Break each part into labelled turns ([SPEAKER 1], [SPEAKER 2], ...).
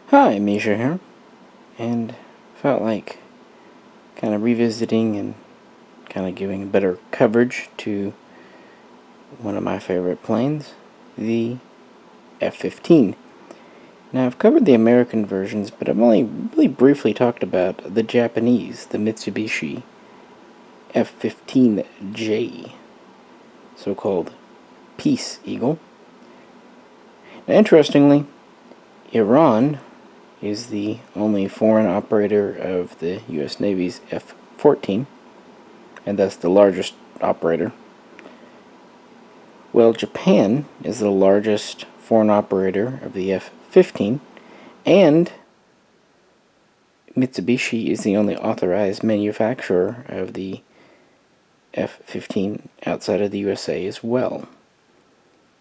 [SPEAKER 1] Hi, Misha here, and felt like kind of revisiting and kind of giving better coverage to one of my favorite planes, the F-15. Now, I've covered the American versions, but I've only really briefly talked about the Japanese, the Mitsubishi F-15J, so-called Peace Eagle. Now, interestingly, Iran is the only foreign operator of the U.S. Navy's F-14, and thus the largest operator. Well, Japan is the largest foreign operator of the F-15, and Mitsubishi is the only authorized manufacturer of the F-15 outside of the USA as well.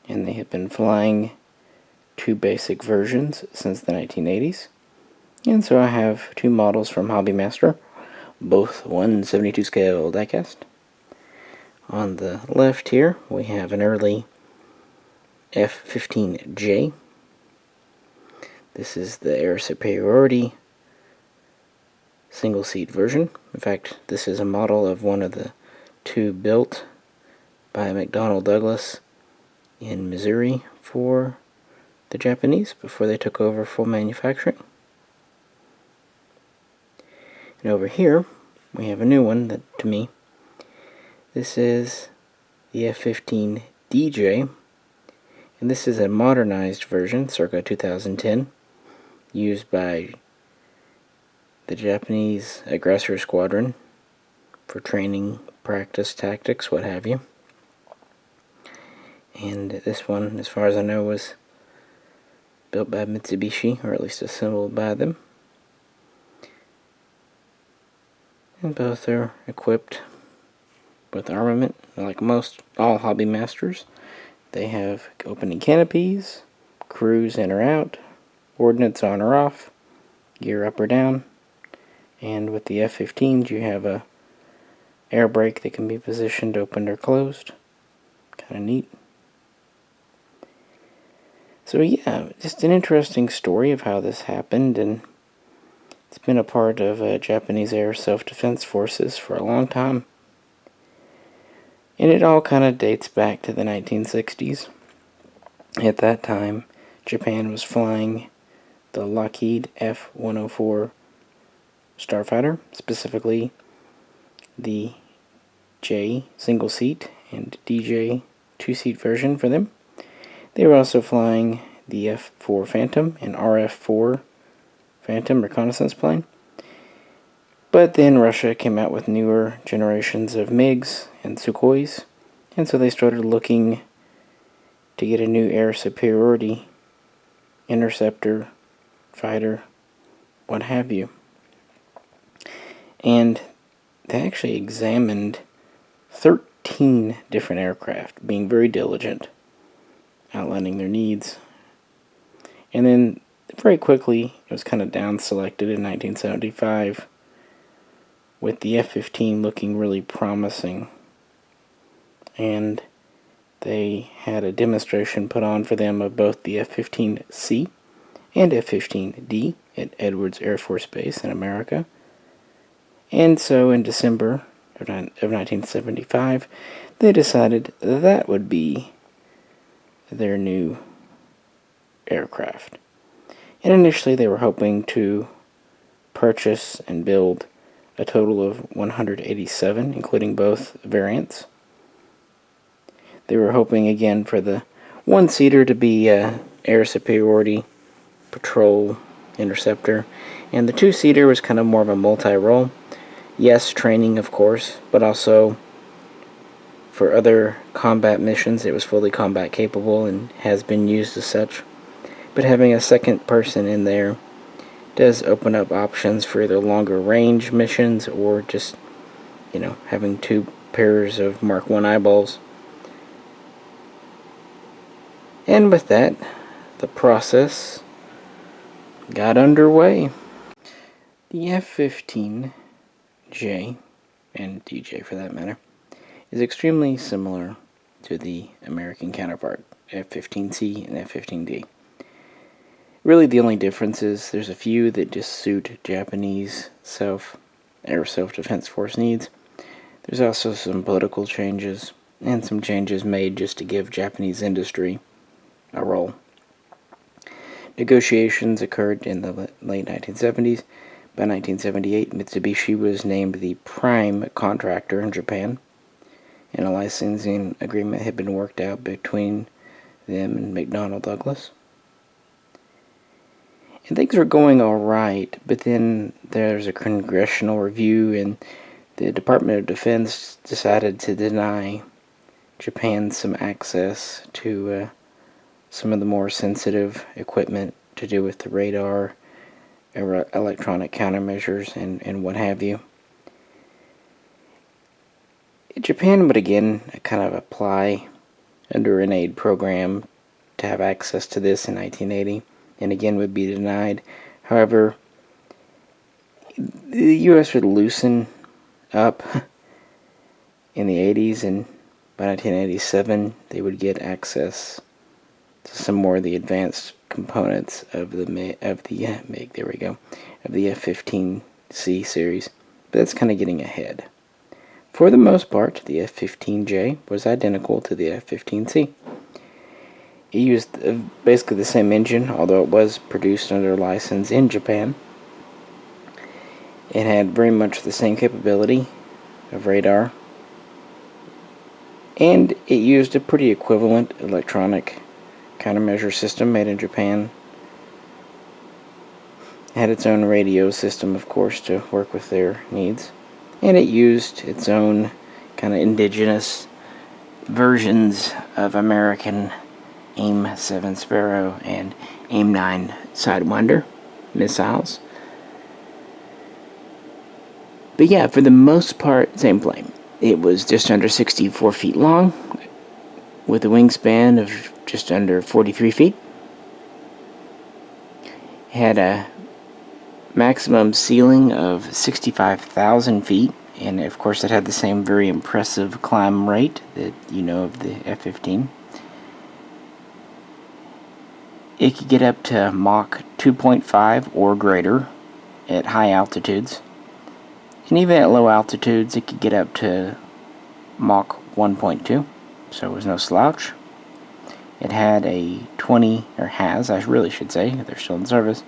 [SPEAKER 1] And they have been flying two basic versions since the 1980s. And so I have two models from Hobbymaster, both 1/72 scale diecast. On the left here, we have an early F-15J. This is the air superiority single seat version. In fact, this is a model of one of the two built by McDonnell Douglas in Missouri for the Japanese before they took over full manufacturing. And over here, we have a new one that, to me, this is the F-15DJ, and this is a modernized version, circa 2010, used by the Japanese aggressor squadron for training, practice, tactics, what have you. And this one, as far as I know, was built by Mitsubishi, or at least assembled by them. And both are equipped with armament, like all Hobbymasters. They have opening canopies, crews in or out, ordnance on or off, gear up or down, and with the F-15s you have a air brake that can be positioned opened or closed. Kind of neat. So yeah, just an interesting story of how this happened, and it's been a part of Japanese air self-defense forces for a long time. And it all kind of dates back to the 1960s. At that time, Japan was flying the Lockheed F-104 Starfighter, specifically the J single seat and DJ two-seat version for them. They were also flying the F-4 Phantom and RF-4 Phantom reconnaissance plane. But then Russia came out with newer generations of MiGs and Sukhois, and so they started looking to get a new air superiority interceptor, fighter, what have you. And they actually examined 13 different aircraft, being very diligent, outlining their needs. And then very quickly, it was kind of down-selected in 1975, with the F-15 looking really promising. And they had a demonstration put on for them of both the F-15C and F-15D at Edwards Air Force Base in America. And so in December of 1975, they decided that would be their new aircraft. And initially they were hoping to purchase and build a total of 187, including both variants. They were hoping again for the one-seater to be air superiority patrol interceptor, and the two-seater was kind of more of a multi-role. Yes, training of course, but also for other combat missions it was fully combat capable and has been used as such. But having a second person in there does open up options for either longer range missions or just, having two pairs of Mark I eyeballs. And with that, the process got underway. The F-15J, and DJ for that matter, is extremely similar to the American counterpart, F-15C and F-15D. Really, the only difference is there's a few that just suit Japanese self-defense force needs. There's also some political changes and some changes made just to give Japanese industry a role. Negotiations occurred in the late 1970s. By 1978, Mitsubishi was named the prime contractor in Japan, and a licensing agreement had been worked out between them and McDonnell Douglas. And things were going alright, but then there's a congressional review, and the Department of Defense decided to deny Japan some access to some of the more sensitive equipment to do with the radar, electronic countermeasures, and what have you. Japan would again kind of apply under an aid program to have access to this in 1980, and again would be denied. However, the U.S. would loosen up in the 80s, and by 1987 they would get access to some more of the advanced components of the F-15C series, but that's kind of getting ahead. For the most part, the F-15J was identical to the F-15C. It used basically the same engine, although it was produced under license in Japan. It had very much the same capability of radar, and it used a pretty equivalent electronic countermeasure system made in Japan. It had its own radio system, of course, to work with their needs, and it used its own kind of indigenous versions of American AIM-7 Sparrow and AIM-9 Sidewinder missiles. But yeah, for the most part, same plane. It was just under 64 feet long, with a wingspan of just under 43 feet. It had a maximum ceiling of 65,000 feet, and of course it had the same very impressive climb rate that you know of the F-15. It could get up to Mach 2.5 or greater at high altitudes, and even at low altitudes it could get up to Mach 1.2, so it was no slouch. It had a 20, or has, I really should say, they're still in service,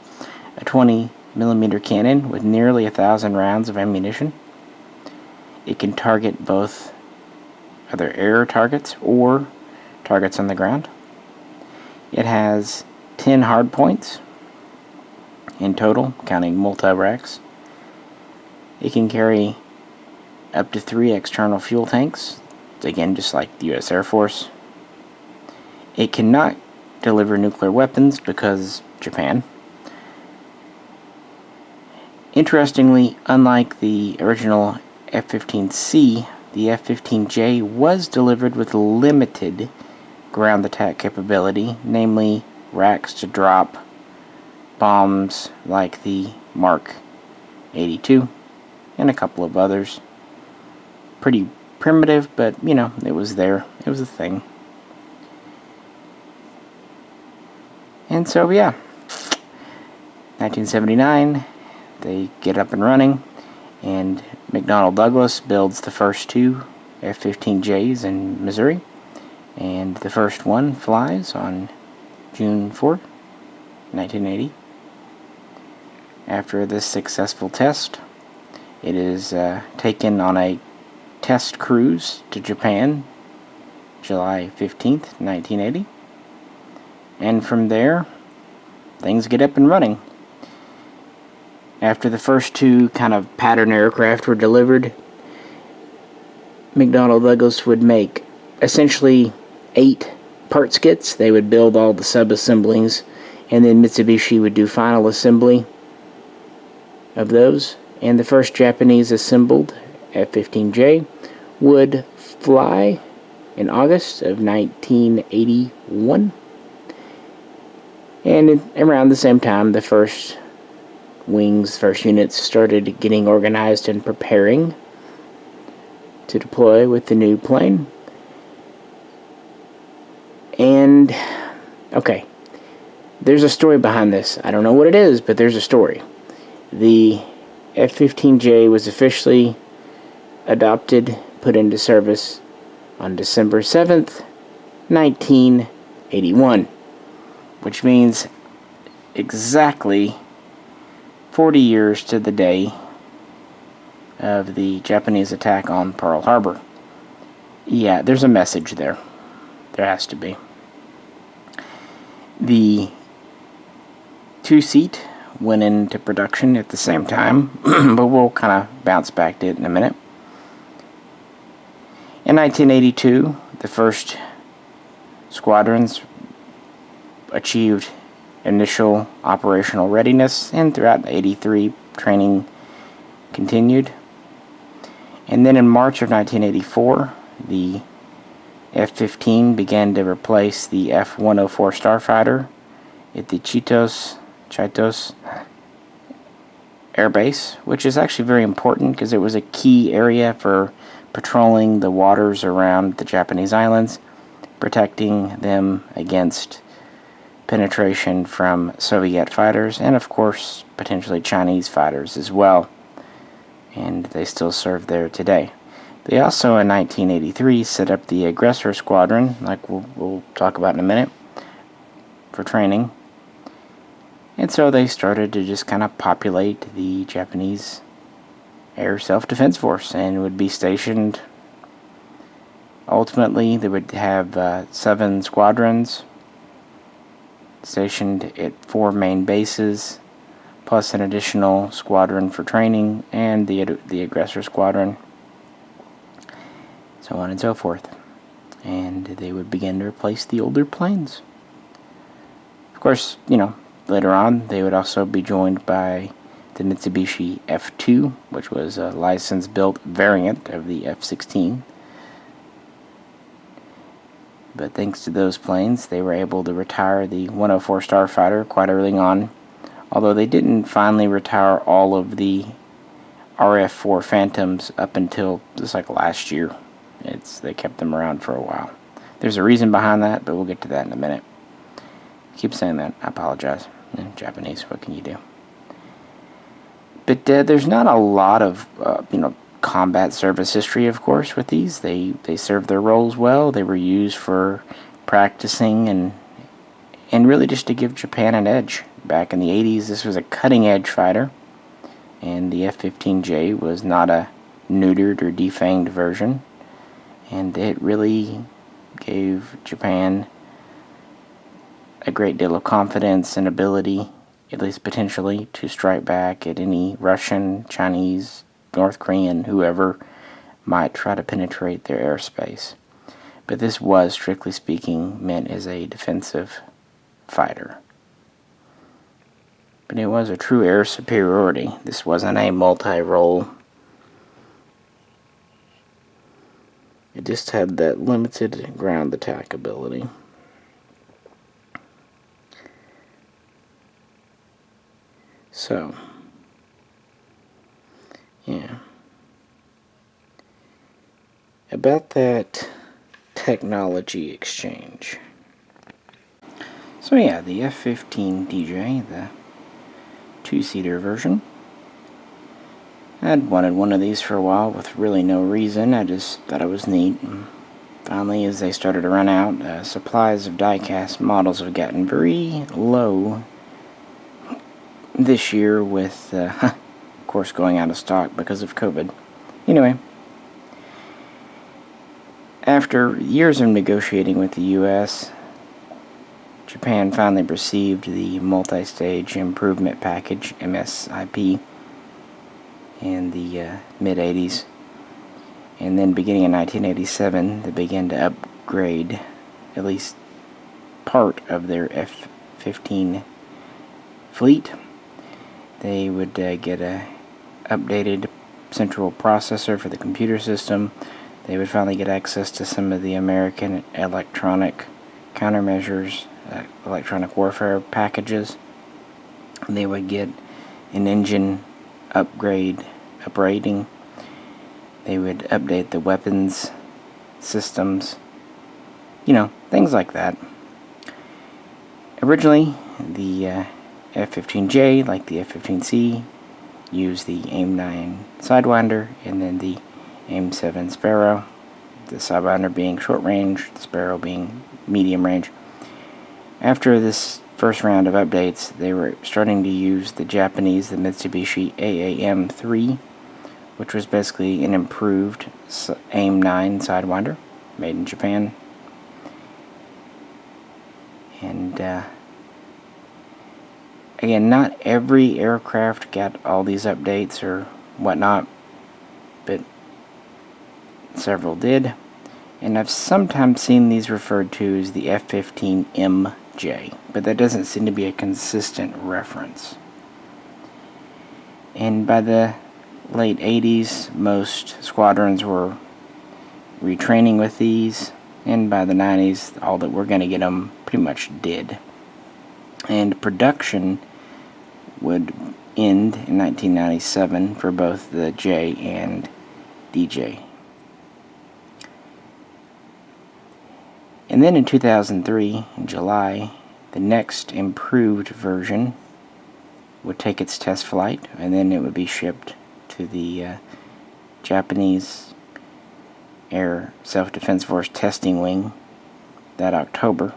[SPEAKER 1] a 20mm cannon with nearly 1,000 rounds of ammunition. It can target both other air targets or targets on the ground. It has 10 hard points in total, counting multi-racks. It can carry up to 3 external fuel tanks, again just like the U.S. Air Force. It cannot deliver nuclear weapons because Japan. Interestingly, unlike the original F-15C, the F-15J was delivered with limited ground attack capability, namely racks to drop bombs like the Mark 82 and a couple of others. Pretty primitive, but you know, it was there. It was a thing. And so, yeah, 1979, they get up and running, and McDonnell Douglas builds the first 2 F-15Js in Missouri, and the first one flies on June 4, 1980. After this successful test, it is taken on a test cruise to Japan, July 15th, 1980. And from there, things get up and running. After the first 2 kind of pattern aircraft were delivered, McDonnell Douglas would make essentially 8 parts kits. They would build all the sub-assemblies, and then Mitsubishi would do final assembly of those. And the first Japanese assembled F-15J would fly in August of 1981. And around the same time, the first units started getting organized and preparing to deploy with the new plane. And, okay, there's a story behind this. I don't know what it is, but there's a story. The F-15J was officially adopted, put into service on December 7th, 1981, which means exactly 40 years to the day of the Japanese attack on Pearl Harbor. Yeah, there's a message there. There has to be. The two-seat went into production at the same time, but we'll kind of bounce back to it in a minute. In 1982, the first squadrons achieved initial operational readiness, and throughout 83, training continued. And then in March of 1984, the F-15 began to replace the F-104 Starfighter at the Chitos Air Base, which is actually very important because it was a key area for patrolling the waters around the Japanese islands, protecting them against penetration from Soviet fighters and, of course, potentially Chinese fighters as well. And they still serve there today. They also, in 1983, set up the Aggressor Squadron, like we'll talk about in a minute, for training. And so they started to just kind of populate the Japanese Air Self-Defense Force and would be stationed. Ultimately, they would have 7 squadrons stationed at 4 main bases, plus an additional squadron for training, and the Aggressor Squadron, so on and so forth. And they would begin to replace the older planes. Of course, later on, they would also be joined by the Mitsubishi F2, which was a license-built variant of the F-16. But thanks to those planes, they were able to retire the 104 Starfighter quite early on, although they didn't finally retire all of the RF-4 Phantoms up until just like last year. They kept them around for a while. There's a reason behind that, but we'll get to that in a minute. I keep saying that. I apologize. In Japanese, what can you do? But there's not a lot of combat service history, of course, with these. They served their roles well. They were used for practicing and really just to give Japan an edge. Back in the 80s, this was a cutting-edge fighter, and the F-15J was not a neutered or defanged version, and it really gave Japan a great deal of confidence and ability, at least potentially, to strike back at any Russian, Chinese, North Korean, whoever might try to penetrate their airspace. But this was, strictly speaking, meant as a defensive fighter. But it was a true air superiority. This wasn't a multi-role. It just had that limited ground attack ability. So, yeah. About that technology exchange. So yeah, the F-15DJ, the 2-seater version. I'd wanted one of these for a while with really no reason. I just thought it was neat. And finally, as they started to run out, supplies of diecast models have gotten very low this year with, of course, going out of stock because of COVID. Anyway, after years of negotiating with the U.S., Japan finally received the Multi-Stage Improvement Package, MSIP, in the mid-80s. And then beginning in 1987, they began to upgrade at least part of their F-15 fleet. They would get a updated central processor for the computer system. They would finally get access to some of the American electronic countermeasures, electronic warfare packages. They would get an engine upgrading. They would update the weapons systems. Things like that. Originally, the F-15J, like the F-15C, used the AIM-9 Sidewinder, and then the AIM-7 Sparrow, the Sidewinder being short range, the Sparrow being medium range. After this first round of updates, they were starting to use the Japanese, the Mitsubishi AAM-3, which was basically an improved AIM-9 Sidewinder, made in Japan. And again, not every aircraft got all these updates or whatnot, but several did. And I've sometimes seen these referred to as the F-15MJ, but that doesn't seem to be a consistent reference. And by the late 80s, most squadrons were retraining with these, and by the 90s, all that were going to get them pretty much did. And production would end in 1997 for both the J and DJ. And then in 2003, in July, the next improved version would take its test flight, and then it would be shipped to the Japanese Air Self-Defense Force Testing Wing that October.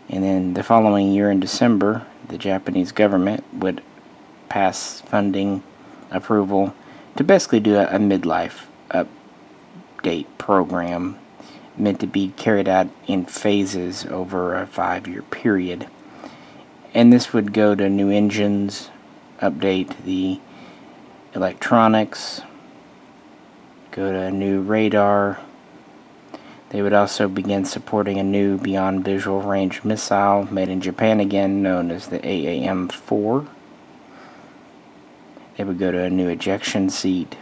[SPEAKER 1] And then the following year in December, the Japanese government would pass funding approval to basically do a midlife update program meant to be carried out in phases over a 5-year period. And this would go to new engines, update the electronics, go to a new radar. They would also begin supporting a new beyond visual range missile made in Japan again, known as the AAM-4. They would go to a new ejection seat.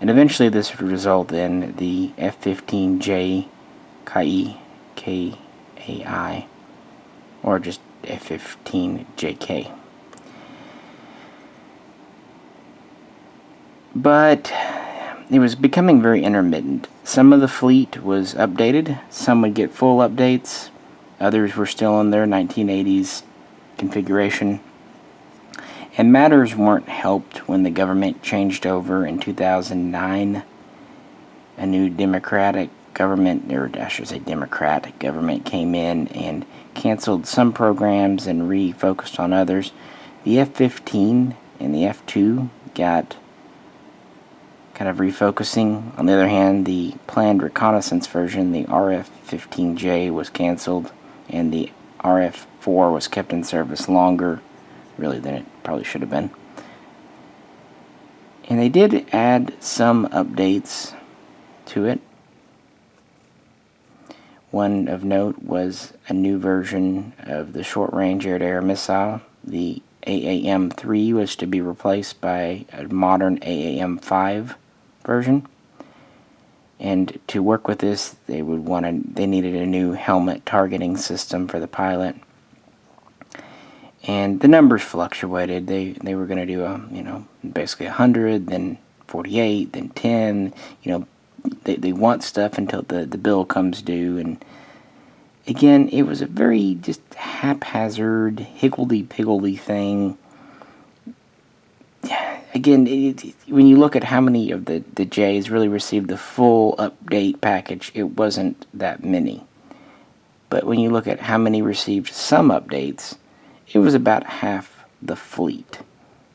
[SPEAKER 1] And eventually this would result in the F-15J Kai, or just F-15JK. But it was becoming very intermittent. Some of the fleet was updated, some would get full updates, others were still in their 1980s configuration. And matters weren't helped when the government changed over in 2009. A new Democratic government, or I should say Democratic government, came in and canceled some programs and refocused on others. The F-15 and the F-2 got kind of refocusing. On the other hand, the planned reconnaissance version, the RF-15J, was canceled, and the RF-4 was kept in service longer, really, than it probably should have been. And they did add some updates to it. One of note was a new version of the short-range air-to-air missile. The AAM-3 was to be replaced by a modern AAM-5 version. And to work with this, they needed a new helmet targeting system for the pilot. And the numbers fluctuated. They were going to do basically 100, then 48, then 10. They want stuff until the bill comes due. And again, it was a very just haphazard, higgledy-piggledy thing. Again, when you look at how many of the J's really received the full update package, it wasn't that many. But when you look at how many received some updates, it was about half the fleet,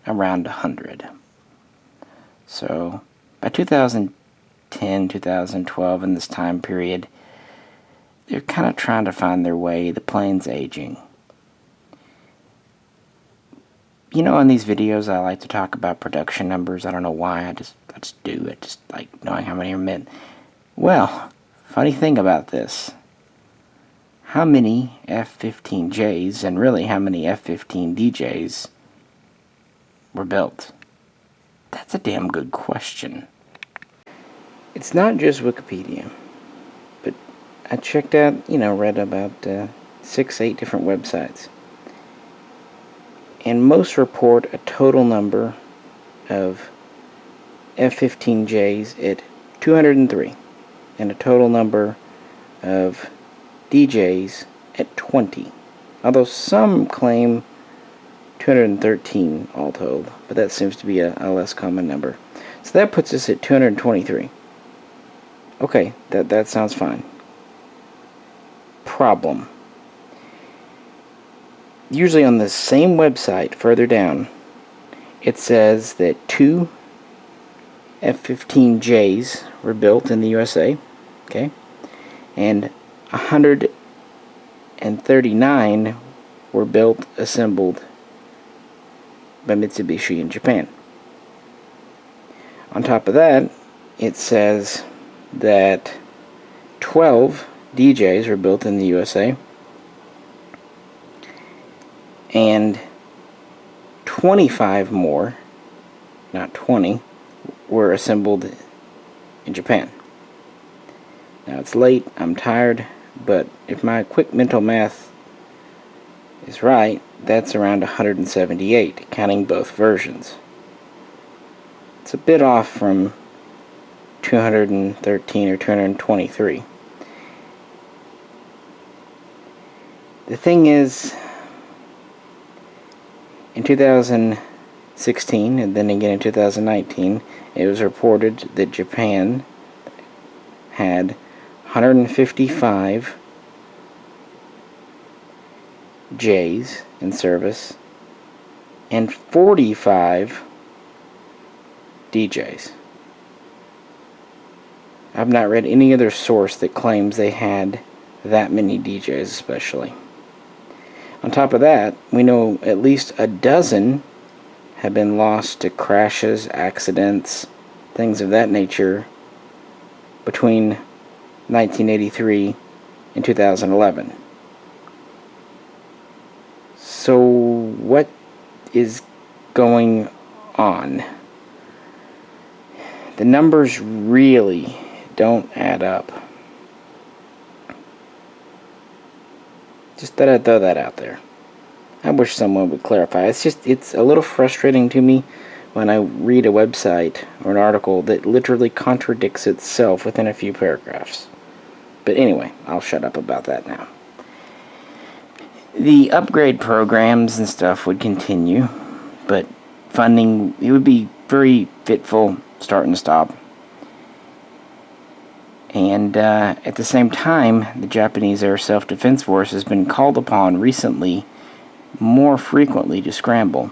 [SPEAKER 1] around 100. So by 2010, 2012, in this time period, they're kind of trying to find their way. The plane's aging. In these videos, I like to talk about production numbers. I don't know why. I just do it. Just like knowing how many are meant. Well, funny thing about this. How many F-15Js, and really how many F-15DJs were built? That's a damn good question. It's not just Wikipedia, but I checked out, read about 6-8 different websites. And most report a total number of F-15Js at 203, and a total number of DJs at 20. although some claim 213 all told, but that seems to be a less common number. So that puts us at 223. Okay, that sounds fine. Problem. Usually on the same website, further down, it says that 2 F-15Js were built in the USA, okay, and 139 were built, assembled by Mitsubishi in Japan. On top of that, it says that 12 DJs were built in the USA, and 25 more, not 20, were assembled in Japan. Now it's late, I'm tired, but if my quick mental math is right, that's around 178, counting both versions. It's a bit off from 213 or 223. The thing is, in 2016 and then again in 2019, it was reported that Japan had 155 J's in service and 45 DJs. I've not read any other source that claims they had that many DJs especially. On top of that, we know at least a dozen have been lost to crashes, accidents, things of that nature between 1983 and 2011. So what is going on? The numbers really don't add up. Just thought I'd throw that out there. I wish someone would clarify. It's a little frustrating to me when I read a website or an article that literally contradicts itself within a few paragraphs. But anyway, I'll shut up about that now. The upgrade programs and stuff would continue, but funding, it would be very fitful, start and stop. And at the same time, the Japanese Air Self-Defense Force has been called upon recently more frequently to scramble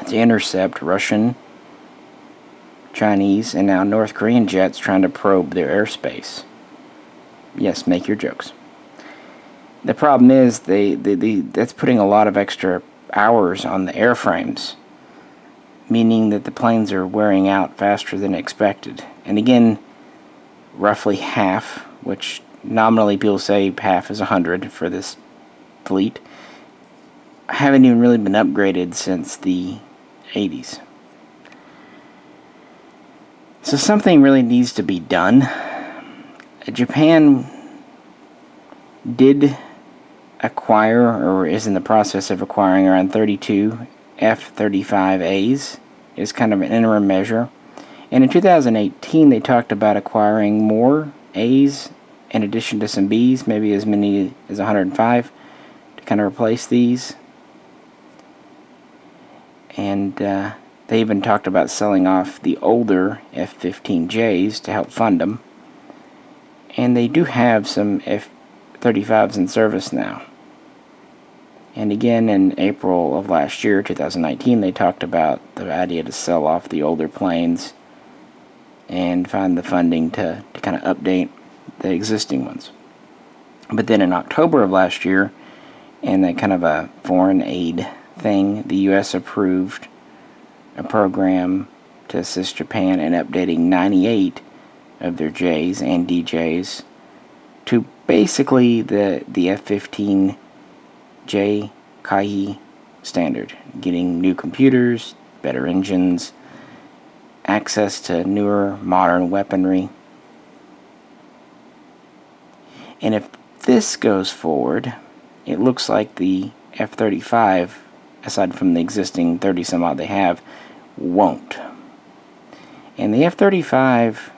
[SPEAKER 1] to intercept Russian, Chinese, and now North Korean jets trying to probe their airspace. Yes, make your jokes. The problem is that's putting a lot of extra hours on the airframes, meaning that the planes are wearing out faster than expected. And again, roughly half, which nominally people say half is 100 for this fleet, haven't even really been upgraded since the 80s. So something really needs to be done. Japan did acquire, or is in the process of acquiring, around 32 F-35As. It's kind of an interim measure. And in 2018, they talked about acquiring more A's in addition to some B's, maybe as many as 105, to kind of replace these. And they even talked about selling off the older F-15Js to help fund them. And they do have some F-35s in service now. And again, in April of last year, 2019, they talked about the idea to sell off the older planes and find the funding to kind of update the existing ones. But then in October of last year, in a kind of a foreign aid thing, the U.S. approved a program to assist Japan in updating 98 of their J's and DJs to basically the F-15J Kaihi standard, getting new computers, better engines, access to newer modern weaponry. And if this goes forward, it looks like the F-35, aside from the existing 30 some odd they have, won't. And the F-35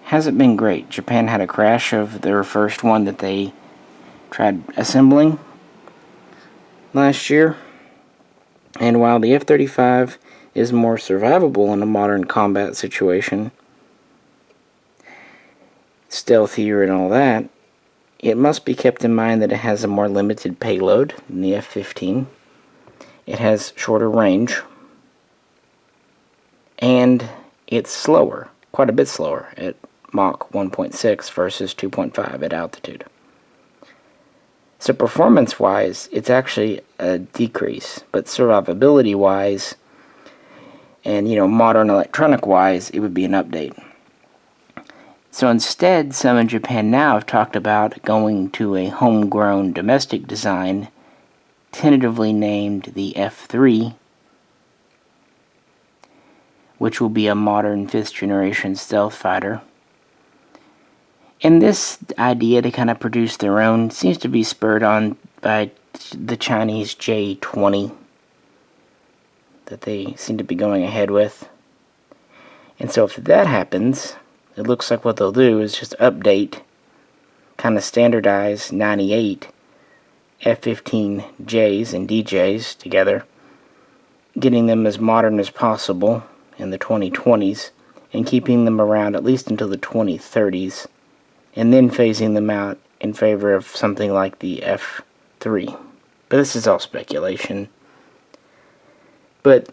[SPEAKER 1] hasn't been great. Japan had a crash of their first one that they tried assembling, last year. And while the F-35 is more survivable in a modern combat situation, stealthier and all that, it must be kept in mind that it has a more limited payload than the F-15. It has shorter range, and it's slower, quite a bit slower, at Mach 1.6 versus 2.5 at altitude. So performance-wise, it's actually a decrease, but survivability-wise, and modern electronic-wise, it would be an update. So instead, some in Japan now have talked about going to a homegrown domestic design, tentatively named the F3, which will be a modern 5th generation stealth fighter. And this idea to kind of produce their own seems to be spurred on by the Chinese J-20 that they seem to be going ahead with. And so if that happens, it looks like what they'll do is just update, kind of standardize 98 F-15Js and DJs together, getting them as modern as possible in the 2020s and keeping them around at least until the 2030s, and then phasing them out in favor of something like the F3. But this is all speculation. But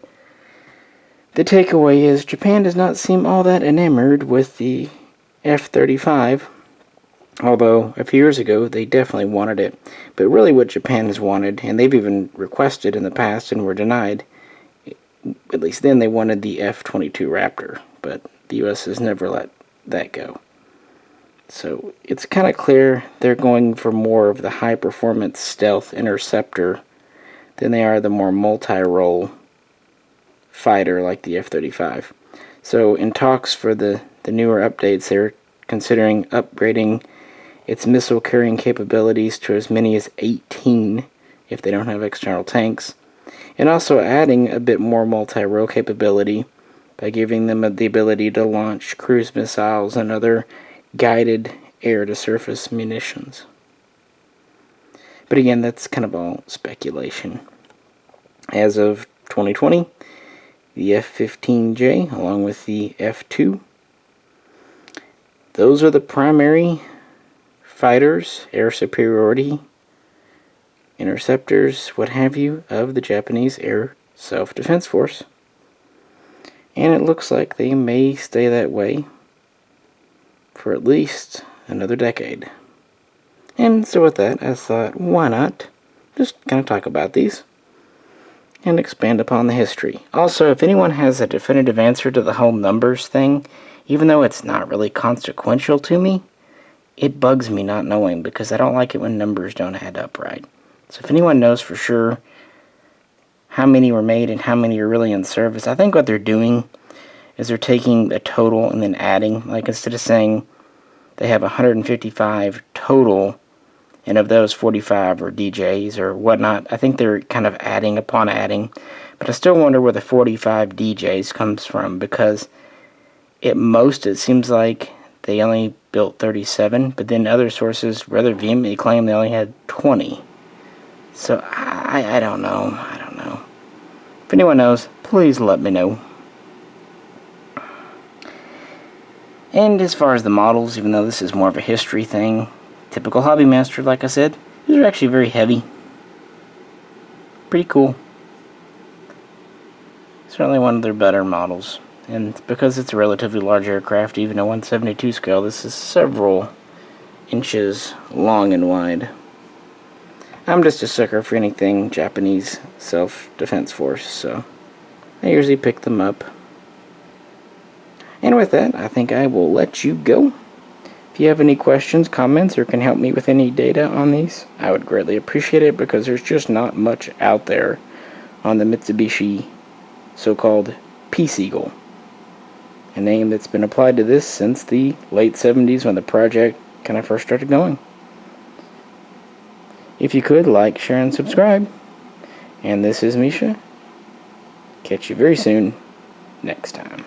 [SPEAKER 1] the takeaway is Japan does not seem all that enamored with the F-35, although a few years ago they definitely wanted it. But really what Japan has wanted, and they've even requested in the past and were denied, at least then they wanted the F-22 Raptor, but the U.S. has never let that go. So it's kind of clear they're going for more of the high-performance stealth interceptor than they are the more multi-role fighter like the F-35. So in talks for the newer updates, they're considering upgrading its missile carrying capabilities to as many as 18 if they don't have external tanks, and also adding a bit more multi-role capability by giving them the ability to launch cruise missiles and other guided air-to-surface munitions. But again, that's kind of all speculation. As of 2020, the F-15J along with the F-2, those are the primary fighters, air superiority, interceptors, what have you, of the Japanese Air Self-Defense Force. And it looks like they may stay that way for at least another decade. And so with that, I thought, why not just kind of talk about these and expand upon the history. Also, if anyone has a definitive answer to the whole numbers thing, even though it's not really consequential to me, it bugs me not knowing because I don't like it when numbers don't add up right. So if anyone knows for sure how many were made and how many are really in service, I think what they're doing is they're taking a total and then adding. Like instead of saying they have 155 total, and of those 45 are DJs or whatnot, I think they're kind of adding upon adding. But I still wonder where the 45 DJs comes from, because at most it seems like they only built 37, but then other sources rather vehemently claim they only had 20. So I don't know. I don't know. If anyone knows, please let me know. And as far as the models, even though this is more of a history thing, typical Hobby Master, like I said, these are actually very heavy. Pretty cool. Certainly one of their better models. And because it's a relatively large aircraft, even a 172 scale, this is several inches long and wide. I'm just a sucker for anything Japanese self-defense force, so I usually pick them up. And with that, I think I will let you go. If you have any questions, comments, or can help me with any data on these, I would greatly appreciate it, because there's just not much out there on the Mitsubishi so-called Peace Eagle, a name that's been applied to this since the late 70s when the project kind of first started going. If you could, like, share, and subscribe. And this is Misha. Catch you very soon next time.